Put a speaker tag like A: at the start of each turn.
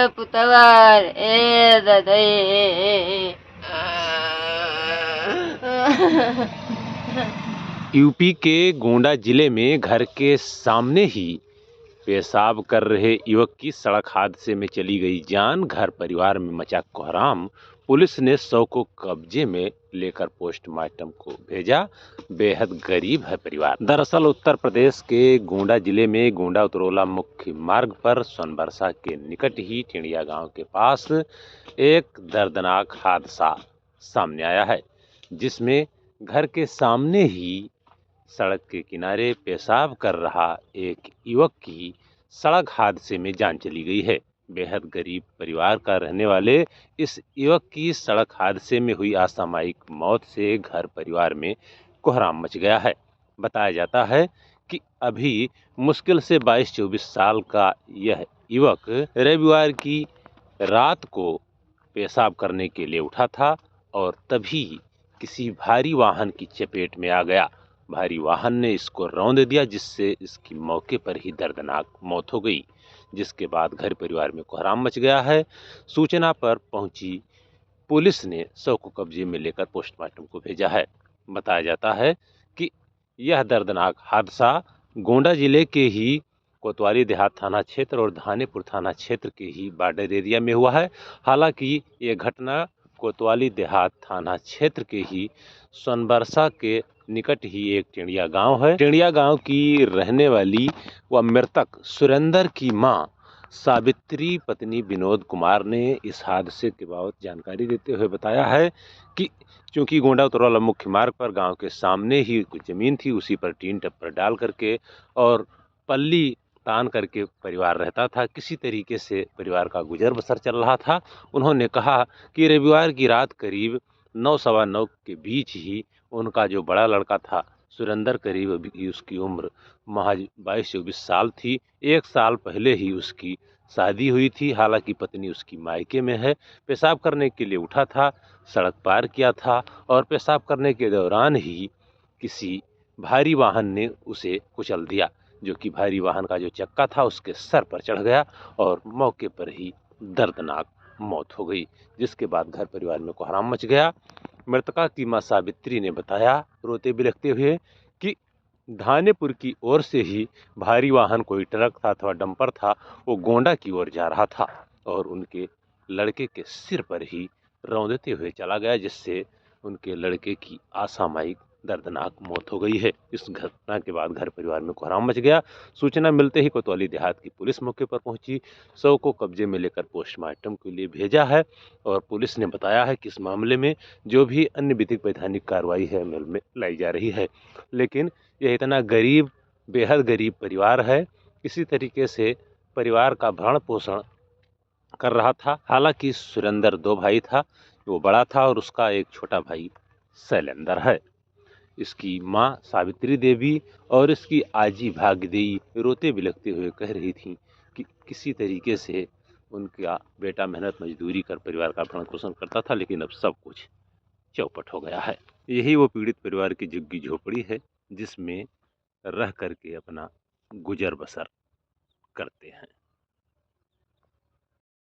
A: पुतवार ए ददई।
B: UP के गोंडा जिले में घर के सामने ही पेशाब कर रहे युवक की सड़क हादसे में चली गई जान। घर परिवार में मचा कोहराम। पुलिस ने शव को कब्जे में लेकर पोस्टमार्टम को भेजा। बेहद गरीब है परिवार। दरअसल उत्तर प्रदेश के गोंडा जिले में गोंडा उतरौला मुख्य मार्ग पर सोनबरसा के निकट ही टेणिया गांव के पास एक दर्दनाक हादसा सामने आया है, जिसमें घर के सामने ही सड़क के किनारे पेशाब कर रहा एक युवक की सड़क हादसे में जान चली गई है। बेहद गरीब परिवार का रहने वाले इस युवक की सड़क हादसे में हुई असामयिक मौत से घर परिवार में कोहराम मच गया है। बताया जाता है कि अभी मुश्किल से 22-24 साल का यह युवक रविवार की रात को पेशाब करने के लिए उठा था और तभी किसी भारी वाहन की चपेट में आ गया। भारी वाहन ने इसको रौंद दिया, जिससे इसकी मौके पर ही दर्दनाक मौत हो गई, जिसके बाद घर परिवार में कोहराम मच गया है। सूचना पर पहुंची पुलिस ने शव को कब्जे में लेकर पोस्टमार्टम को भेजा है। बताया जाता है कि यह दर्दनाक हादसा गोंडा जिले के ही कोतवाली देहात थाना क्षेत्र और धानेपुर थाना क्षेत्र के ही बॉर्डर एरिया में हुआ है। हालांकि ये घटना कोतवाली देहात थाना क्षेत्र के ही सोनबरसा के निकट ही एक टेणिया गांव है। टेणिया गांव की रहने वाली व मृतक सुरेंद्र की मां सावित्री पत्नी विनोद कुमार ने इस हादसे के बाबत जानकारी देते हुए बताया है कि चूंकि गोंडा उतरौला मुख्य मार्ग पर गांव के सामने ही कुछ जमीन थी, उसी पर टीन टप्पर डाल करके और पल्ली तान करके परिवार रहता था। किसी तरीके से परिवार का गुजर बसर चल रहा था। उन्होंने कहा कि रविवार की रात करीब 9-9:15 के बीच ही उनका जो बड़ा लड़का था सुरेंद्र, करीब अभी उसकी उम्र महज 22-24 साल थी। 1 साल पहले ही उसकी शादी हुई थी। हालांकि पत्नी उसकी मायके में है। पेशाब करने के लिए उठा था, सड़क पार किया था और पेशाब करने के दौरान ही किसी भारी वाहन ने उसे कुचल दिया, जो कि भारी वाहन का जो चक्का था उसके सर पर चढ़ गया और मौके पर ही दर्दनाक मौत हो गई, जिसके बाद घर परिवार में कोहराम मच गया। मृतका की मां सावित्री ने बताया रोते बिलखते हुए कि धानेपुर की ओर से ही भारी वाहन, कोई ट्रक था अथवा डंपर था, वो गोंडा की ओर जा रहा था और उनके लड़के के सिर पर ही रौंदते हुए चला गया, जिससे उनके लड़के की असामयिक दर्दनाक मौत हो गई है। इस घटना के बाद घर परिवार में कोहराम मच गया। सूचना मिलते ही कोतवाली देहात की पुलिस मौके पर पहुंची, शव को कब्जे में लेकर पोस्टमार्टम के लिए भेजा है और पुलिस ने बताया है कि इस मामले में जो भी अन्य विधिक वैधानिक कार्रवाई है अमल में लाई जा रही है। लेकिन यह इतना गरीब, बेहद गरीब परिवार है, किसी तरीके से परिवार का भरण पोषण कर रहा था। हालांकि सुरेंद्र 2 भाई था, वो बड़ा था और उसका एक छोटा भाई शैलेंद्र है। इसकी मां सावित्री देवी और इसकी आजी भाग्यदेवी रोते बिलखते हुए कह रही थी कि किसी तरीके से उनका बेटा मेहनत मजदूरी कर परिवार का भरण पोषण करता था, लेकिन अब सब कुछ चौपट हो गया है। यही वो पीड़ित परिवार की झुग्गी झोपड़ी है, जिसमें रह करके अपना गुजर बसर करते हैं।